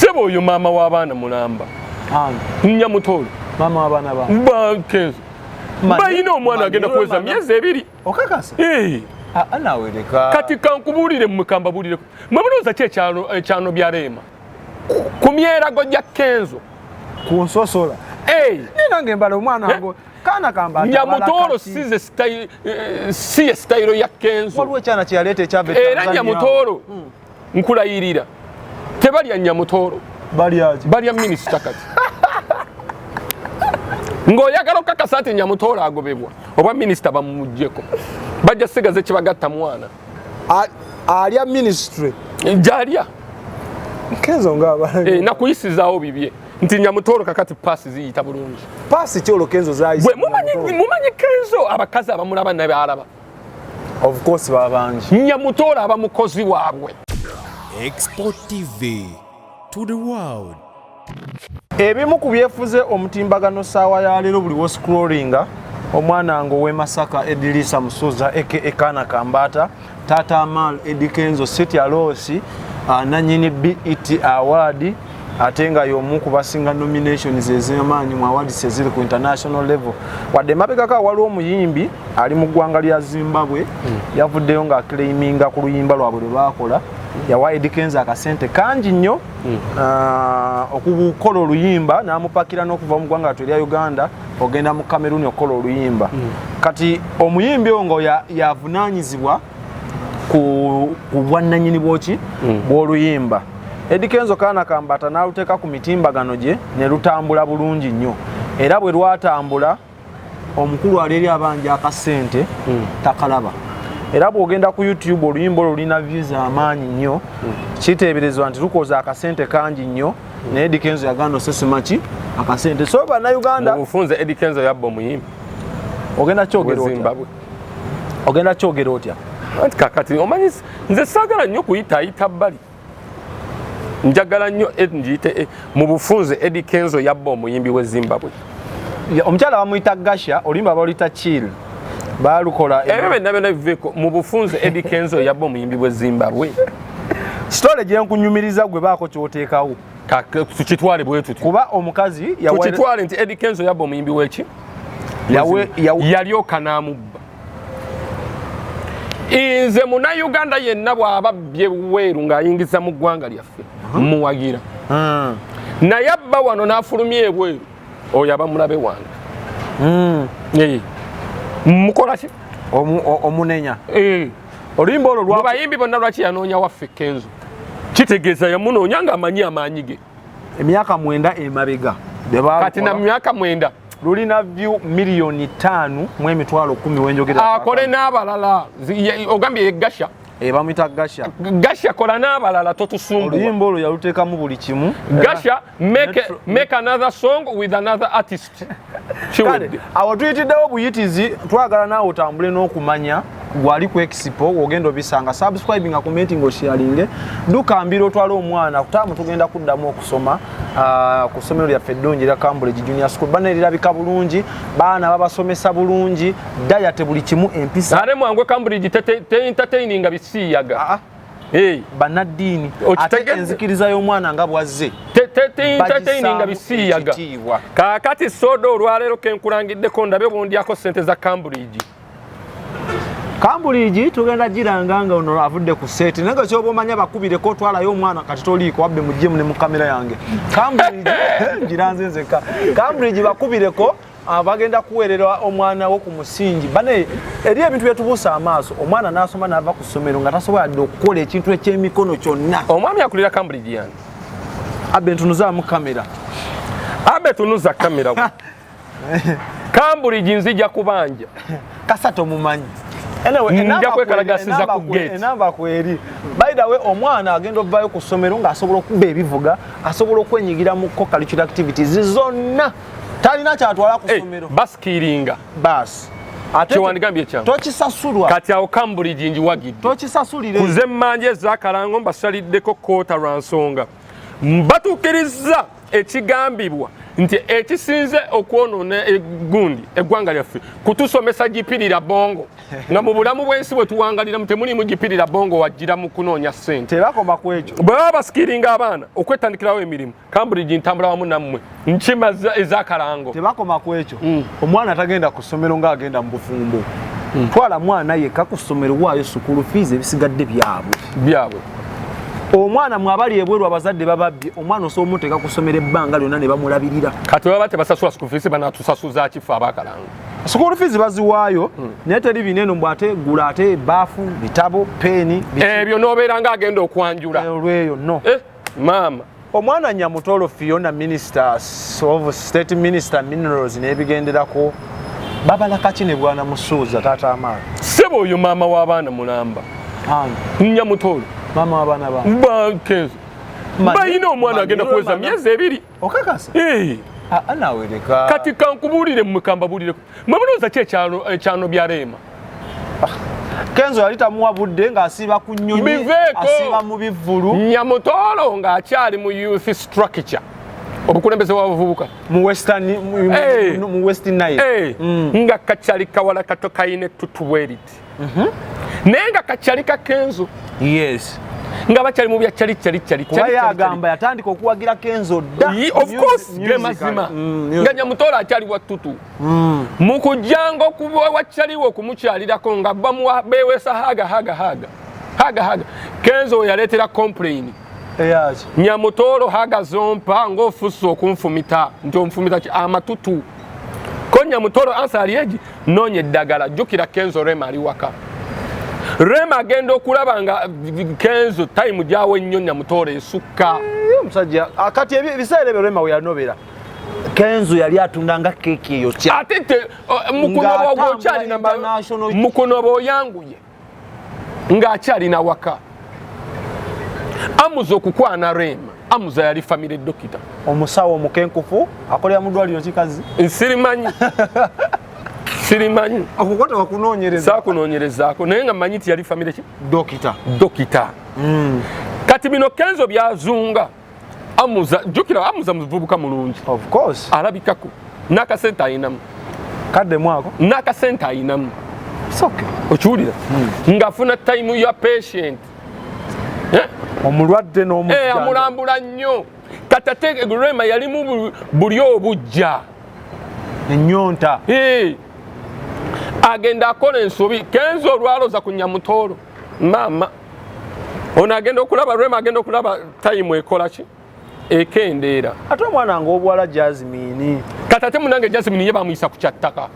Sebo oyo mama w'abaana mulamba. Namutoro. Mama w'abaana ba. Kenzo. Bayina omwana agenda kuweza myezi 2. Okakasa? Anawereka. Kati kankubulire mukamba bulire. Mwamunoza kye kyano byarema. Kumyera gojja Kenzo. Kunsosola. Ninange mbala omwana ngo kana kamba. Namutoro si style ya Kenzo. Waliwo kyana kyalete kyave Tanzania. Namutoro. Nkulayirira. Tebalya Namutoro. Balya minister Kati. Ngoyagala okakasa ati Namutoro agobebwa oba minister bamujjeko bajja sigaze kibagatta mwana alya ministry jalya Kenzo ngaba nakuyisizaawo bibye nti Namutoro kakati pass ziyita bulungi pass kyolo Kenzo zayise mumanyi Kenzo abakazi abamulaba nabe alaba of course babanji Namutoro abamukozi waabwe xpotv to the world. Ebimu ku byefuze omutimbagano saawa ya leero buli wo scrollinga omwana ngo we Masaka Edilisa Musoza ekana kambata Tata Amal Edikenzo City Alosi nanyini BET award atenga yomu kubasinga nominations ezemanyi mu awards ezili ku international level wadde mabegaka waliwo omuyimbi ali mu ggwanga lya Zimbabwe yavuddeyo nga claiminga ku luyimba lwabwe bakola yawa Edikenzo akasente kanji nnyo okukola oluyimba n'amupakira n'okuva mu ggwanga lya Uganda ogenda mu Cameroon okola oluyimba kati omuyimbi ngo yavunaanyizibwa ku bwannanyini bwoki bw'oluyimba Edikenzo kana kambata n'aluteeka ku mitimbagano gye ne lutambula bulungi nnyo era bwe lwatambula omukulu aleri abanja akasente takalaba era bw'ogenda ku YouTube oluyimba olulina views amaanyi nnyo kiteeberezebwa nti lukoza akasente kangi nnyo ne Edikenzo yaganda osesimachi akasente so bannayuganda obufunze Edikenzo yabba omuyimbi ogenda kyogera otya anti kakati omanyi nze saagala nnyo kuyita bbali njagala nnyo njiyite mu bufunze Edikenzo yabba omuyimbi w'e Zimbabwe omukyala bamuyita Gasha oluyimba baluyita Chill balukola byonna biveko mu bufunze Edikenzo yabba omuyimbi w'e Zimbabwe story gye nkunyumiriza gwe baako kyoteekawo tukitwale bwe tuti kuba omukazi tukitwale nti Edikenzo yabba omuyimbi w'eki yalyoka n'amubba nze munnayuganda yenna bw'aba byeweeru ng'ayingiza mu ggwanga lyaffe muwagira naye abba wano n'afulumya ebweru oyo aba mulabe wange mukola ki omunenya oluyimba olwo mu bayimbi bonna lwaki yanoonya waffe Kenzo kitegeeza yamunoonya ng'amanyi amaanyi ge emyaka 9 emabega kati na myaka 9 lulina view milioni 5 mu emitwalo 10 wenjogera akole n'abalala ogambye ye Gasha bamuyita Gasha kola n'abalala totusumbuwa oluyimba olwo yaluteekamu buli kimu Gasha make another song with another artist awo tuyitiddewo buyitizi twagala naawe otambule n'okumanya gwali ku expo ogenda obisanga subscribing commenting osharinge dukambira otwala omwana kutamu tugenda kuddamu okusoma ku ssomero lyaffe eddungi lya Cambridge Junior School bana erirabika bulungi baana babasomesa bulungi dayate buli kimu empisa ale mwangu Cambridge te entertaining bisiyaga banaddiini ate enzikiriza y'omwana nga bwazze te entertaining bisiyaga kakati sodo olwaleero kenkulangiddeko ndabe bondyako sente za Cambridge tugenda giranganga ono avudde ku seti naye kyoba omanya bakubireko otwalayo omwana kati toliiko wabbe mu gym ne mu kamera yange Cambridge giranze nzeka Cambridge bakubireko bagenda kuweerera omwana wo ku musingi bane eri ebintu byetubuusa amaaso omwana n'asoma n'ava ku ssomero nga tasobola dde okukola ekintu eky'emikono kyonna omwami akulira Cambridge yani abbe ntunuzaamu kamera abbe tunuza kamera Cambridge nzija kubanja kasato mumanyi nja kwekalagasiza ku gate enamba kweri by the way omwana agenda ovayo ku ssomero ng'asobola okubba ebivuga asobola okwenyigira mu co-curricular activities zonna talina kyatwala ku ssomero baskiringa bas ate wandigambye kyangu tokisasulwa kati awo Cambridge njiwagidde tokisasulire kuze mmanje ez'akalango mbasaliddeko koota lwa nsonga mbatuukiriza ekigambibwa nti ekisinze okwonoona eggwanga lyaffe kutusomesa gipirira bongo nga mu bulamu bw'ensi bwe tuwangaliramu temulimu gipirira bongo wajjira mu kunoonya ssente. Tebakoma ku ekyo. Bwe baba basikiringa abaana okwetandikirawo emirimu Cambridge ntambula wamu nammwe nkima ez'akalango. Tebakoma ku ekyo. Omwana tagenda ku ssomero ng'agenda mu bufumbo. Twala mwana yekka ku ssomero waayo school fees ebisigadde byabwe. Omwana mwabali ebweru abazadde bababbye omwana osomuteeka ku ssomero ebbanga lyonna ne bamulabirira. Kati baba tebasasula school fees banatusasuza kifa abakalango. School fees baziwaayo naye teri bineno mbwate gula ate baafu bitabo peeni ebyo n'obeera ng'agenda okwanjula olweyo no. Maama omwana Namutoro Fiona Minister of State Minister Minerals n'ebigenderako babalaka ki ne bwana musuuza taata amaani. Sebo oyo maama w'abaana mulamba Namutoro maama w'abaana ba Kenzo bayina omwana agenda kuweza myezi 2. Okakasa? Anawereka. Kati kankubuulire mukambabulire mwamuloza ki ekyano bya Rema. Kenzo yali tamuwa budde ng'asiiba ku nnyonyi asiiba mu bivvulu. Namutoro ng'akyali mu youth structure obukulembeze bw'abavubuka mu West Nile nga kakyali kawala kato kayina ettutuweriti naye nga kakyali ka Kenzo. Yes. Nga bakyali mu bya kyali kuba yagamba yatandika okuwagira Kenzo dda. Of course ge mazima nga Namutoro akyali wattutu mu kujjanga okuba wakyaliwo okumukyalirako nga beweesa haga Kenzo yaleetera complain Namutoro haga zompa ng'ofusse okunfumita nti onfumita amatutu ko Namutoro ansali egi noonya eddagala jjukira Kenzo Rema ali waka. Rema agenda okulaba nga Kenzo time gyawe nnyo Namutoro esukka. Omusajja kati ebiseera ebyo Rema we yanobera Kenzo yali atundanga keeki eyo kya ate mukuno bw'oyanguye ng'akyalina waka. Amuza okukwana Rema amuza yali famire dokita omusawo omukenkufu akolera mu ddwaliro kikazi sirimanyi okukota wakunoonyereza sakunoonyerezaako naye nga manyi ti yali famire ki dokita. Kati bino Kenzo byazunga jjukira amuza muvubuka mulungi of course alabikako n'akasente ayinamu kadde mwako n'akasente ayinamu soke okiwulira ng'afuna time ya patient omulwadde n'omujja amulambula nnyo. Kati ate Rema yalimu buli obujja ennyonta agenda akola ensobi. Kenzo olwaloza ku Namutoro maama ono agenda okulaba Rema agenda okulaba time ekola ki ekendeera. Ate omwana ng'obwala Jasmine kati ate munange Jasmine ye bamuyisa ku kyattaka.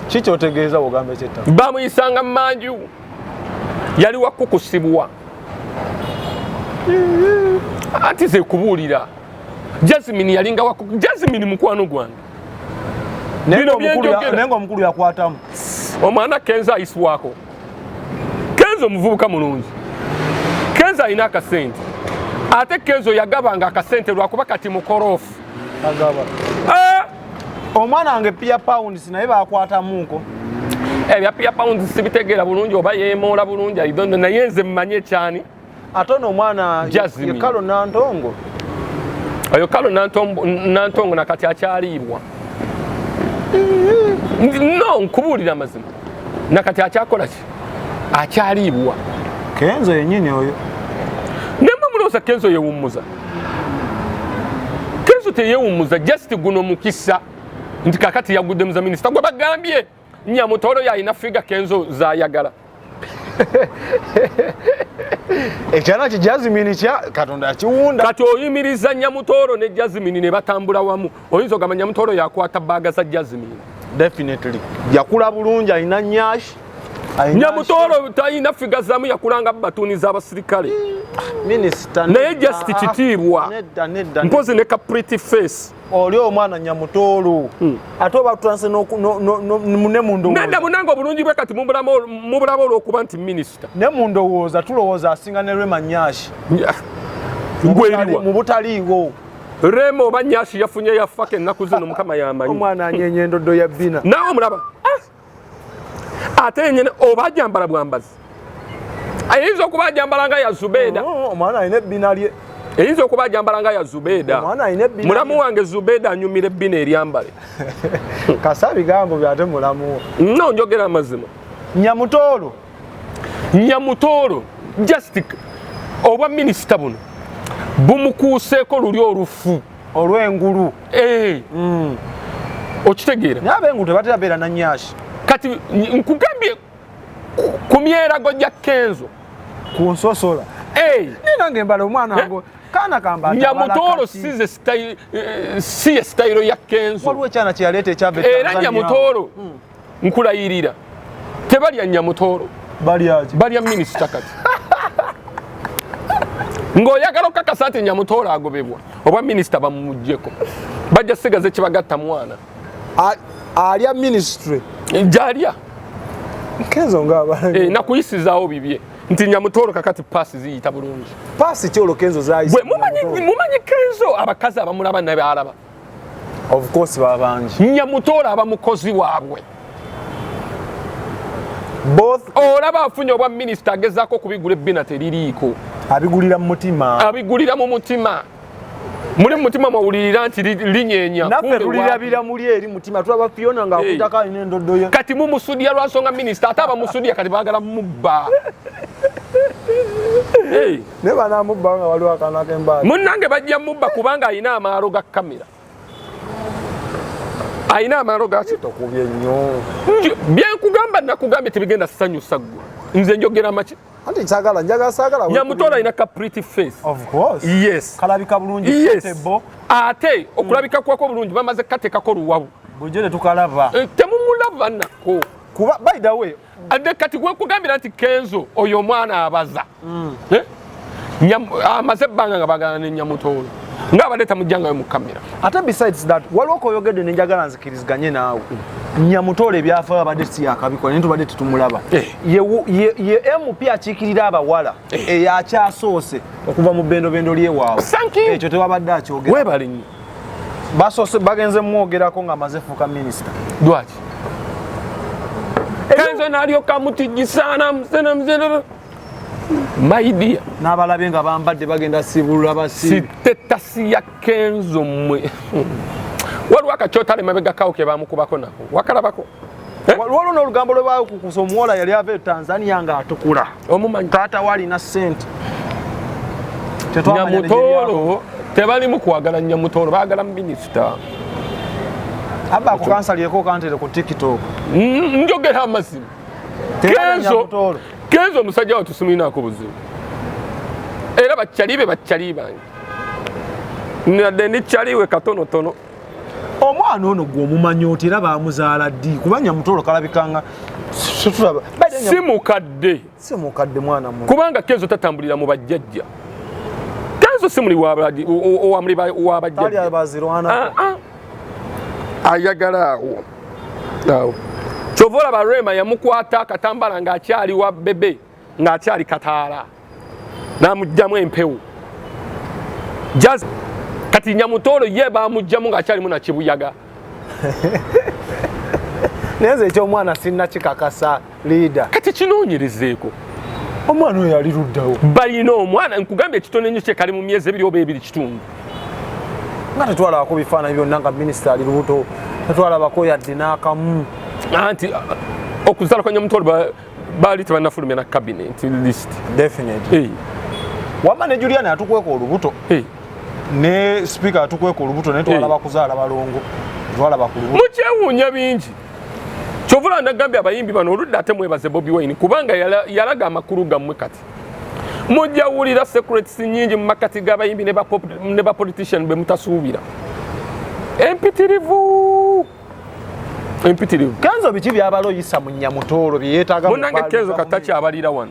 Kiki otegeeza bw'ogamba ekyettaka? Bamuyisanga mu manju yali wakukusibwa anti ze kubuulira Jasmine yalinga Jasmine mukwano gwange naye ng'omukulu yakwatamu omwana Kenzo ayiswako. Kenzo muvubuka mulungi. Kenzo alina akasente ate Kenzo yagabanga akasente lwakuba kati mukorofu agaba omwana wange pia pounds naye bakwatamuko ebya pia pounds sibitegeera bulungi oba yeemoola bulungi aidondo naye nze mmanyi ekyani ate ono omwana ye Kalo Nantongo oyo Kalo Nantongo nakati akyaliibwa no nkubuulira mazima nakati akyakola ki akyaliibwa. Kenzo yennyini oyo nemwe mulowooza Kenzo yewummuza. Kenzo teyewummuza just guno mukisa nti kakati yagudde muza minisita gwe bagambye Namutoro yalina figa Kenzo zayagala. ekyana ki Jasmine kya Katonda akiwunda. Kati oyimiriza Namutoro ne Jasmine ne batambula wamu oyinza ogamba Namutoro yakwata baaga za Jasmine. Definitely yakula bulungi alina nyashi. Namutoro talina figa zamu yakulanga batuuni z'abasirikale minisita naye just kitiibwa mpozi ne ka pretty face oli omwana Namutoro ate oba tutanse ne mundowooza nenda munanga obulungi bwe kati mubulaba olw'okuba nti minisita ne mundowooza tulowooza asinga ne Rema Nyashi mu butaliiwo. Rema oba Nyashi yafunye yafaka ennaku zino Mukama yamanyi omwana anyeenya endoddo ya bbina naawe omulaba ate yenyene oba ajambala bwambazi ayinza okuba ajambala nga ya Zubeeda omwana alina ebbina lye eyinza okuba ajambala nga ya Zubeda. Mulamu wange Zubeda anyumira ebbina eryambale. Kasabi gambo byate mulamu. No, njogera amazima. Namutoro. Namutoro just obwa minisita buno bumukuuseeko luli olufu olw'engulu. Okitegeera n'ab'engulu tebatera beera na nnyashi. Kati nkugambye ku myerago gya Kenzo ku nsosola nange mbala omwana wange kaana kamba Namutoro si ye style ya Kenzo. Waliwo ekyana kye yaleeta ekyava era Namutoro nkulayirira tebalya Namutoro balya minisita kati ng'oyagala okakasa nti Namutoro agobebwa oba minisita bamumugyeko bajja sigaze kibagatta mwana alya ministry gyalya Kenzo nakuyisizaawo bibye nti Namutoro kakati paasi ziyita bulungi. Paasi kyolo Kenzo zayisa mumanyi Kenzo abakazi abamulaba nabyalaba of course babangi Namutoro aba mukozi waabwe both olaba afunye obwa minisita agezaako okubigula ebbina teririiko abigulira mu mutima muli mutima mawulirira nti linyeenya naffe tulirabira muli eri mutima tulaba Fiona nga akutaka alina endoddo ye kati mumusudya lwansonga minisita ate abamusudya kati baagala mubba ne banamubba nga waliwo akaana k'embaali munnange bajja mubba kubanga alina amaalo ga kamera alina amaalo gaki tokubye nnyo byenkugamba nakugambye tebigenda sanyusa ggwe nze njogera maki anti njagala saagala Namutoro alina ka pretty face of course yes kalabika bulungi yes. Ate okulabika kwako bulungi bamaze kateekako luwabu bujjo ne tukalaba temumulaba nako kuba by the way ade kati gwekugambira nti Kenzo oyo omwana abaza amaze ebbanga nga bagana ne Namutoro nga abadde tamujjangayo mu kamera ate besides that waliwo koyogedde nenjagala nzikiriziganye naawe Namutoro ebyafaayo abadde si yakabikola naye tubadde tetumulaba ye MP akiikirira abawala eyakyasoose okuva mu bendobendo lyewaabwe ekyo tewabadde akyogera webale nnyo basoose bagenze mwogerako ng'amaze fuuka minisita lwaki Kenzo n'alyoka amutijjisana muzena maidia n'abalabe nga bambadde bagenda sibulula basi tetasi ya Kenzo mmwe waliwo akakyotale mabega kawo ke bamukubako nako wakalabako waliwo n'olugambo lwe baakukusa omuwola yali ava e Tanzania ng'atukula omumanyi taata walina ssente Namutoro tebalimu kwagala Namutoro baagala minisita abba akukansalireko kantere ku TikTok njogera amazima Kenzo omusajja wa tusimulinako buzibu era bakyalibe bange nadde ndikyaliwe katonotono omwana ono gwe omumanyi oti era bamuzaala ddi kuba Namutoro kalabikanga si mukadde mwana kubanga Kenzo tatambulira mu bajjajja Kenzo si muli wabajjajja ayagala awo kyova olaba Rema yamukwata akatambala ng'akyali wa bebe ng'akyali kataala n'amugjamu empewo kati Namutoro ye bamugjamu ng'akyalimu na kibuyaga neze ekyomwana sinna kikakasa liida kati kinoonyerezeeko omwana oyo yali luddawo balina omwana nkugambye ekitone nnyo kye kali mu myezi ebiri oba ebiri kitundu nga tetwalabako bifaananyi byonna nga minisita ali lubuto tetwalabako yadde n'akamu anti okuzaala kwa Namutoro baali tebanafulumya na cabinet list definitely wama ne Juliana yatukweka olubuto ne speaker yatukweka olubuto naye twalaba kuzaala balongo twalaba ku lubuto mukyewuunya bingi kyovula nagambye abayimbi bano oludde ate mwebaze Bobi Wine kubanga yalaga amakulu gammwe kati mujja wulira secrets nyingi mu makati g'abayimbi ne bapolitician be mutasuubira empitirivu Kenzo biki byabaloyisa mu Namutoro byeyeetaaga munange Kenzo katachi abalira wano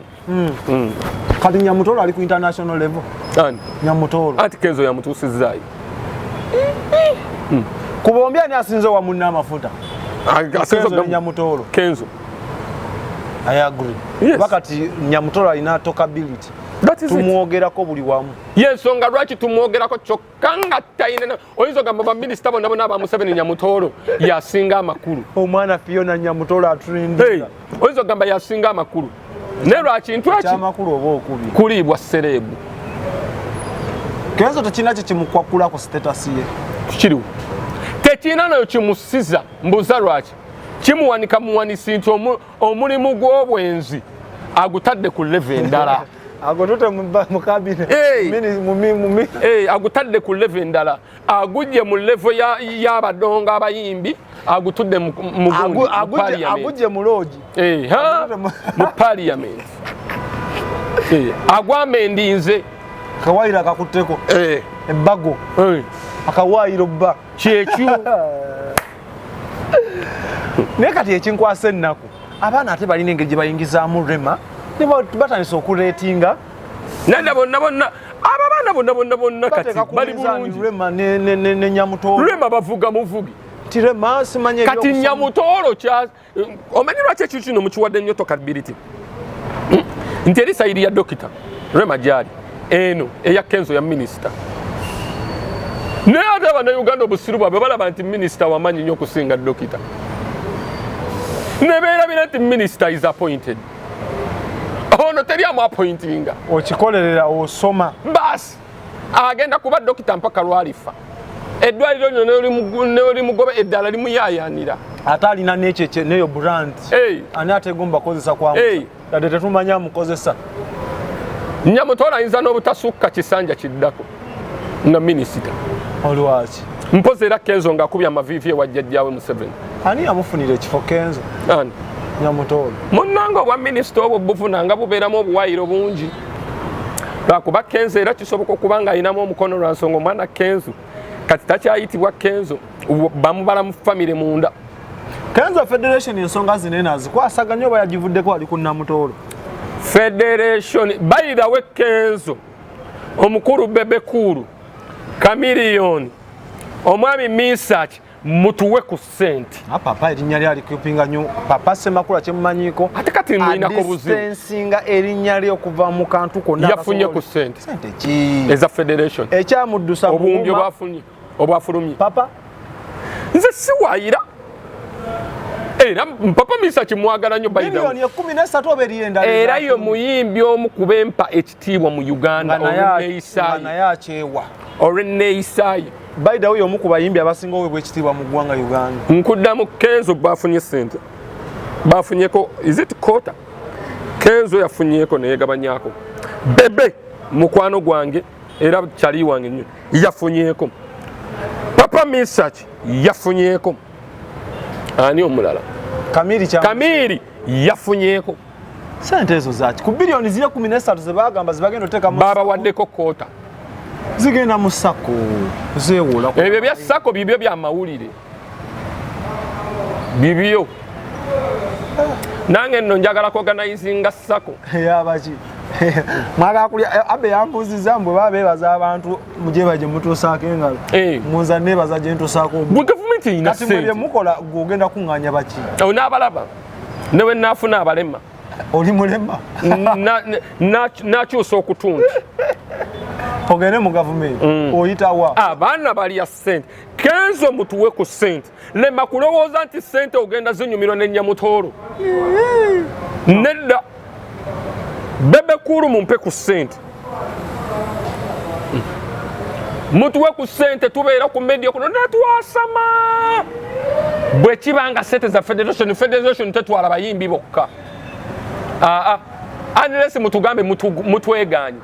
kati Namutoro ali ku international level Namutoro ati Kenzo yamutuusizaayo kubombi ani asinze wa munna amafuta Namutoro Kenzo I agree wakati Namutoro alina talkability tumwogerako buli wamu yensonga lwaki tumwogerako kyokka nga talina oyinza ogamba baminisita bonna bonna abamuseveni Namutoro yasinga amakulu omwana Fiona Namutoro atrendinga oyinza ogamba yasinga amakulu naye lwakintu eki amakulu oba okubi kuliibwa sereebu Kenzo tekina kimukwakula ku status ye kiriwo tekina nayo kimusiza mbuza lwaki kimuwanika muwanisi nti omulimu gw'obwenzi agutadde ku level endala agotute mu cabinet agutadde ku level endala agujje mu level y'abadongo abayimbi agutudde mu agujje mu lodge mu parliament agwamendinze kawayira kakutteko ebbago akawayiro bba kyekyo naye kati ekinkwasa ennaku abaana ate balina engeri gye bayingizaamu rema ne batandisa okureetinga nanda bonna abo abaana bonna kati bali bulungi rema ne Namutoro rema bavuga muvugi ti rema simanye kati Namutoro omanyi lwaki ekyo kino mukiwadde nnyo tokability nti eri sayiri ya dokita rema gyali eno eya Kenzo ya minisita naye ate abannayuganda obusiru bwabwe balaba nti minisita wamanyi nnyo okusinga dokita ne beerabira nti minisita is appointed ono teri amuappointinga okikolerera osoma basi agenda kuba dokita mpaka lwalifa eddwaliro lino neoli mugobe eddala limuyayanira ate alina nekyo neyo brand ani ategomba kozesa kwamu dade tetumanya amukozesa Namutoro ayinza n'obutasukka kisanja kiddako nga minisita olwaki mpozi era Kenzo ng'akubya amaviivi ewajjajjaawe Museveni ani yamufunira ekifo Kenzo ani Namutoro munnanga obwa minisita obwo buvunanga bubeeramu obuwayiro bungi lwakuba Kenzo era kisoboka okuba nga ayinamu omukono lwa nsonga omwana Kenzo kati takyayitibwa Kenzo bamubala mu famire munda Kenzo Federation ensonga zinene azikwasaganya oba yagivuddeko ali ku Namutoro Federation by the way Kenzo omukuru bebekuru Chameleone omwami Misach mutuwe ku sente papa erinnya lyali kupinga nnyo papa Semakula kyemumanyiko ate kati mwinako buzibu sensinga erinnya lyo okuva mu kantu konna yafunye ku sente ki eza Federation ekyamuddusa obungi obwafunye obwafulumye papa nze siwaayira era papa Misach mwagala nnyo bayida milioni 13 oberienda era yo muyimbi omu kubempa ekitiibwa mu Uganda Oreneisayi bayida oyo omu ku bayimbi abasinga owe bwekitiibwa mu ggwanga Uganda nkuddamu Kenzo bafunye sente bafunyeko is it quota Kenzo yafunyeko neyegabanyako bebe mukwano gwange era kyali wange nnyo yafunyeko papa Misach yafunyeko ani omulala Kamiri yafunyeko sente ezo zaki ku bilioni ziri 13 zebagamba zibagenda oteka mu baba waddeko quota zigenda mu sako zeewola ebyo bya sako bibyo bya mawulire bibyo nange nno njagala kuorganizinga sako yabaki mwagala kulya abe yambuziza mbwe babebaza abantu mujebaje mutusaako engalo munza nebaza gye ntusaako bu government ina sente kati mukola gogenda kunganya baki n'abalaba newe nafuna abalema oli mulema nakyusa okutunga ogende mu government oyitawa abaana balya sente Kenzo mutuwe ku sente lema kulowooza nti sente ogenda zinyumirwa ne Namutoro nedda bebekuru mumpe ku sente mutuwe ku sente tubeera ku media kuno netwasama bwe kibanga sente za Federation tetwala bayimbi bokka unless mutugambe mutweganye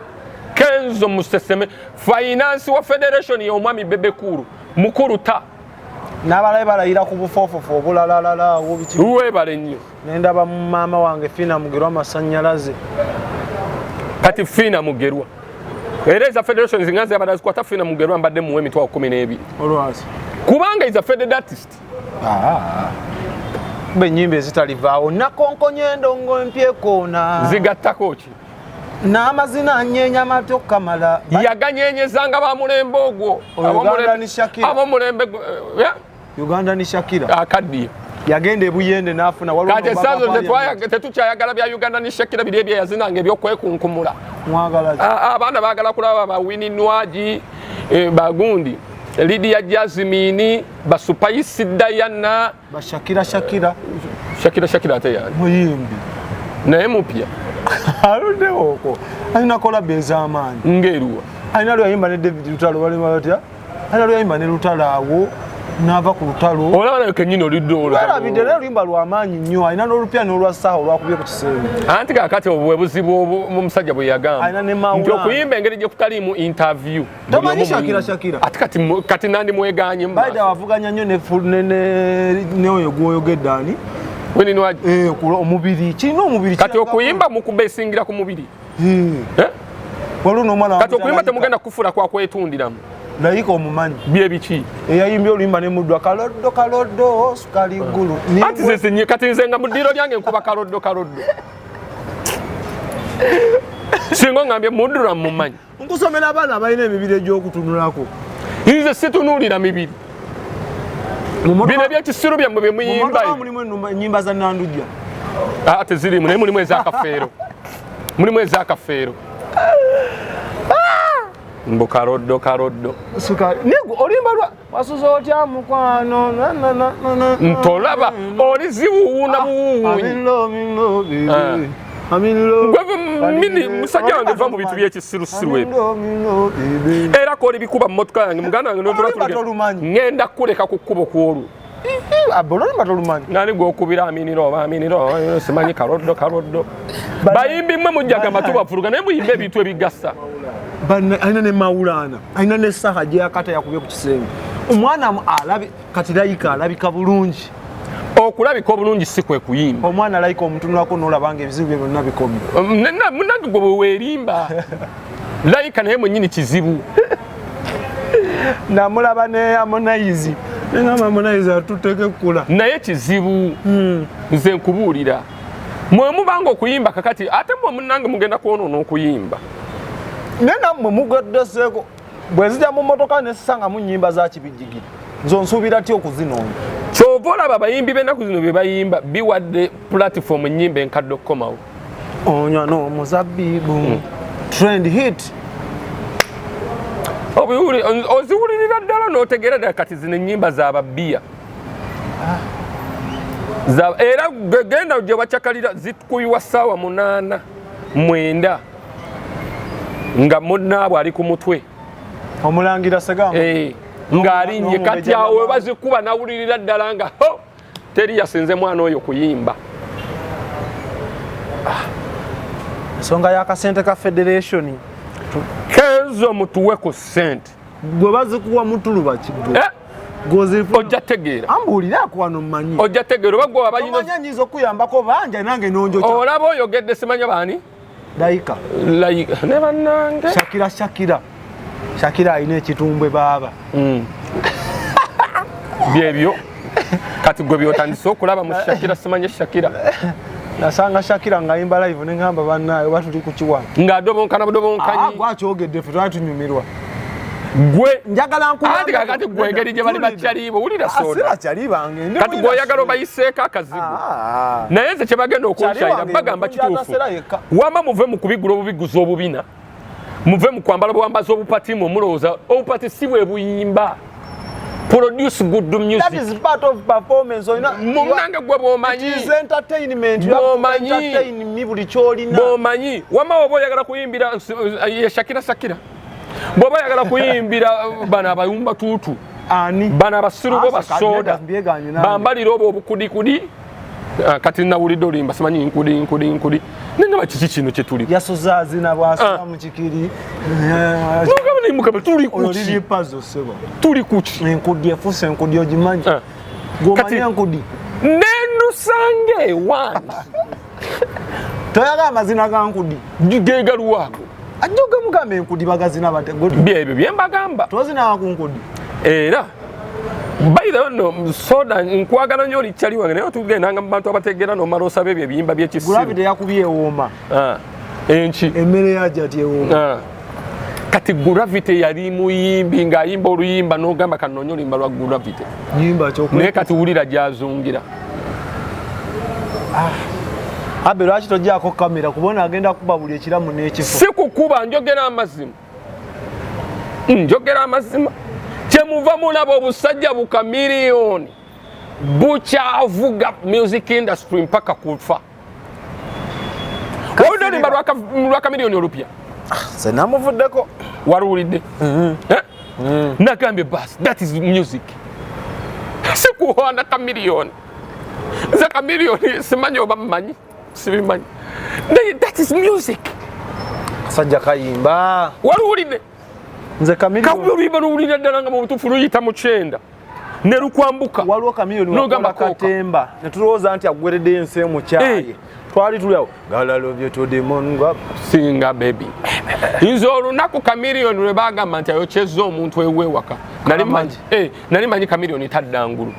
Kenzo museseme finance wa Federation y'omwami bebekuru mukuru ta n'abalabe balayira ku bufofofo obulalalala obiki webale nnyo nendaba mama wange Fina Mugerwa amasannyalaze kati Fina Mugerwa era eza Federation zingazi abadazikwata Fina Mugerwa mbadde muwe emitwalo 12 olwasi kubanga is a federal artist benyimbe zitalivaawo nakonkonye ndongo empyekoona zigattako ki n'amazina nyeenya mato kamala yaganyenyezanga bamulembe ogwo Uganda ni Shakira akaddiye yagenda ebuyende n'afuna kati esanzo tetukyayagala bya Uganda ni Shakira biri ebyo yazinanga ebyokwekunkumula abaana baagala kulaba bawini Nwaji bagundi Lydia Jasmine basupayisi Diana bashakira ate yani muyimbi naye mupya aludde okwo alina kola beza amaanyi ngeruwa Alina luyimba ne David Lutalo bali batya. Alina luyimba ne Lutalo awo n'ava ku lutalo. Olaba nayo kennyini oliddo. Alabidde naye oluyimba lw'amaanyi nnyo. Alina n'olupya n'olwa ssaawa olwakubye ku kisenge. Anti kakati obwe buzibu mu musajja bwe yagamba. Alina ne mawulana. Nti okuyimba engeri gye kutaliimu interview. Tomanyi Shakira. Ati kati nandi mweganye mu. Baida wavuganya nnyo ne oyo gw'oyogedde ani. Wenini waje. Omubiri. Kirina omubiri. Kati okuyimba mukuba esingira ku mubiri. Waliwo n'omwana kati okuyimba temugenda kufula kwa kwetundiramu. Layika omumanyi. Bye biki? Eyayimbye oluyimba ne muddwa kaloddo sukali ggulu. Ati nze kati nze nga mu ddiiro lyange nkuba kaloddo. Singa ngambye muddura mumanyi. Nkusomera abaana abalina emibiri egy'okutunulako. Nze situnuulira mibiri. Bino ebyekisiru byammwe bye muyimba. Mulimu ennyimba za Nandujja. Ate zirimu naye mulimu ez'akafeero. Mulimu ez'akafeero. Mbu kaloddo. Sukali. Nego olimba lwa wasuza otya mukwano. Ntolaba oli ziwuuna buwuunyi. Mini musajja wange va mu bintu by'ekisirusiru ebyo. Era ko oli bikuba mu mmotoka yange muganda wange n'otula ngenda kuleka ku kkubo kw'olwo. Abololima tolumanyi. Nani gw'okubira aminiro simanyi kaloddo. Bayimbi mmwe mujjaga matuba furuga naye muyimbe ebintu ebigasa. Alina ne mawulana. Alina ne saha gye yakata yakubye ku kisenge. Omwana alabi kati layika alabika bulungi. Okulabika obulungi si kwe kuyimba. Omwana layika omutunulako n'olabanga ebizibu bye byonna bikomye. Munange gwe weerimba. Layika naye mwennyini kizibu. Namulaba ne Harmonize. Ngamba Harmonize atuteke kula. Naye kizibu. Nze nkubuulira. Mwe mubanga okuyimba kakati ate mwe munange mugenda kwonoona okuyimba. Nena mwe mugaddeseeko bwe nzija mu mmotoka ne sisanga mu nnyimba za kibijjigiri. Nzo nsuubira ty okuzinoonya. Kyova olaba abayimbi b'ennaku zino bye bayimba biwadde platform ennyimba enkadde okukomawo. Onywa n'omuzabbibu. Trend hit. Oziwulirira ddala n'otegeera ddala kati zino ennyimba z'ababbiya. Era genda gye wacakalira zikuyiwa ssaawa 8 9 nga munnaabwe ali ku mutwe. Omulangira Segamba. Ng'alinnye kati awo we bazikuba nawulirira ddala nga teri yasinze mwana oyo kuyimba. Ensonga y'akasente ka Federation. Kenzo mutuwe ku ssente. Gwe bazikuwa mutuluba kigwe. Ojja tegeera. Ambuulira akwano mmanyi. Ojja tegeera oba gwe abayino. Omanya nyiza okuyambako banja nange n'onjo. Olaba oyogedde simanya baani? Layika. Ne bannange. Shakira alina ekitumbwe baaba. Byebyo. Kati gwe byotandise okulaba mu Shakira simanye Shakira. Nasanga Shakira ng'ayimba live ne ngamba bannaayo oba tuli ku kiwanga. Ng'adobonkana budobonkanyi. Gwakyogedde ffe twali tunyumirwa. Gwe njagala nkuyamba. Ati kakati gwe engeri gye bali bakyalibo wulira soda. Asira kyalibange. Kati gwe oyagala obayiseeko akazibu. Naye nze kye bagenda okunkyayira bagamba kituufu. Wama muve mu kubigula obubiguzi obubina. Muve mu kwambala bwambaza obupati mu mulowooza obupati si bwe buyimba. Produce good music. That is part of performance. Munange gwe bwomanyi. It is entertainment. You have to entertain me buli kyolina. Bwomanyi. Wama oba oyagala kuyimbira Shakira. Bwoba oyagala kuyimbira bana abayumba tuutu. Ani. Bana abasiru bo basoda. Bambalira obo obukudikudi. Kati nawulidde olimba simanyi nkudi. Nenga bakiki kino kye tuli. Yasoza azina bwasula mu kikiri. Nogabane mukaba tuli ku ki. Oli puzzle sebo. Tuli ku ki. Enkudi efuse enkudi ogimanyi. Gomanya enkudi. Nenu sange one. Toyaga amazina ga nkudi. Gegaluwago. Ajoga mugambe enkudi bagazina bate. Byebyo byembagamba. Tozina ku nkudi. Era by the way no soda nkwagala nnyo likyali wange naye tugendanga mu bantu abategeera n'omala osaba ebyo ebiyimba by'ekisiru. Gravity yakubye ewooma. Enki. Emmere yaja ati ewooma. Kati Gravity yali muyimbi ng'ayimba oluyimba n'ogamba kanoonye oluyimba lwa Gravity. Nyimba kyokwe. Naye kati wulira gy'azungira. Abe lwaki tojjaako kamera kubona agenda kuba buli ekiramu n'ekifo. Si kukuba njogera amazima. Njogera amazima. Kyemuva mulaba obusajja buka miliyoni bukyavuga music industry mpaka kufa. Wawulira olimba lwaka miliyoni olupya. Nze namuvuddeko. waruulidde nagambye bas that is music sikuwana kamiliyoni nze kamiliyoni simanyi oba mmanyi sibimanyi naye that is music kasajja kayimba waruulidde nze kaluliba luwulira ddala nga mu butuufu luyita mu kyenda ne lukwambuka waliwo kamiliyoni wakola katemba ne tulowooza nti aggweredde ensi emukyaye twali tuliawo galalobye todemongwa singa baby nze olunaku kamiliyoni lwe bagamba nti ayokyezza omuntu ewewaka nali manyi kamiliyoni taddangulu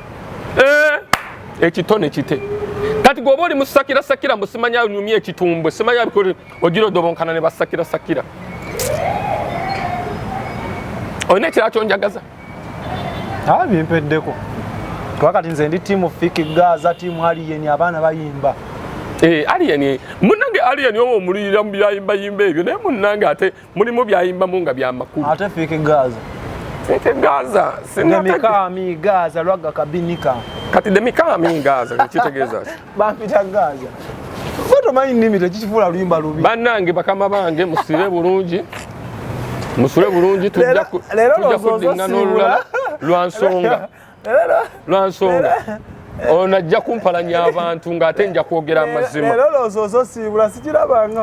ekitone kite kati gwoba oli musakirasakira musimanya nyumya ekitumbwe simanya bikoli ogira odobonkana ne basakirasakira olina ekira kyonjagaza bimpeddeko twakati nze ndi tiimu fiki gaza tiimu aliyeni abaana bayimba aliyeni munange aliyeni oba omulirira mu byayimbayimba ebyo naye munange ate mulimu byayimbamu nga byamakulu ate fiki gaza demikami gaza lwaga kabinika kati demikami gaza kitegeeza bampita gaza tomanyi nnimi tekikifuula luyimba lubi bannange bakama bange musire bulungi tujja kuddingana olulala lwansonga onajja kumpalanya abantu ng'ate nja kwogera amazima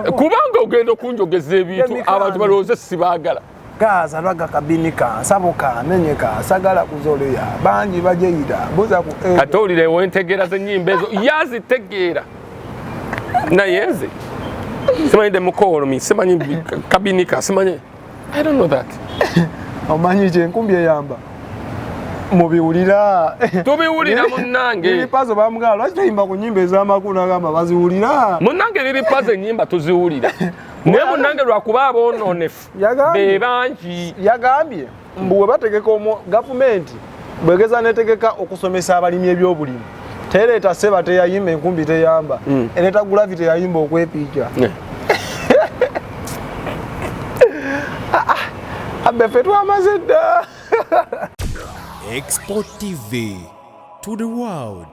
kubanga ogenda okunjogeza ebintu abantu balowooze sibaagala gaza lwaga kabinika nsabuka menyeka sagala kuzoleya bangi bajeyida buza ku kati owulire wentegeera z'ennyimba ezo yazitegeera naye nze simanyi demukolomi simanyi kabinika simanyi I don't know that. Omanyi kyenkumbi eyamba mubiwulira tubiwulira munnange liripazo bamugala lwaki toyimba ku nnyimba ez'amakulu agamba baziwulira munnange liripazo ennyimba tuziwulira naye munnange lwakuba aboononefu be bangi yagambye mbu we bategeka gavumenti bwegeza netegeka okusomesa abalimi ebyobulimi tereeta seba teyayimba enkumbi teyamba ereeta gulavi teyayimba okwepiika abefe twamaze dda xpotv to the world.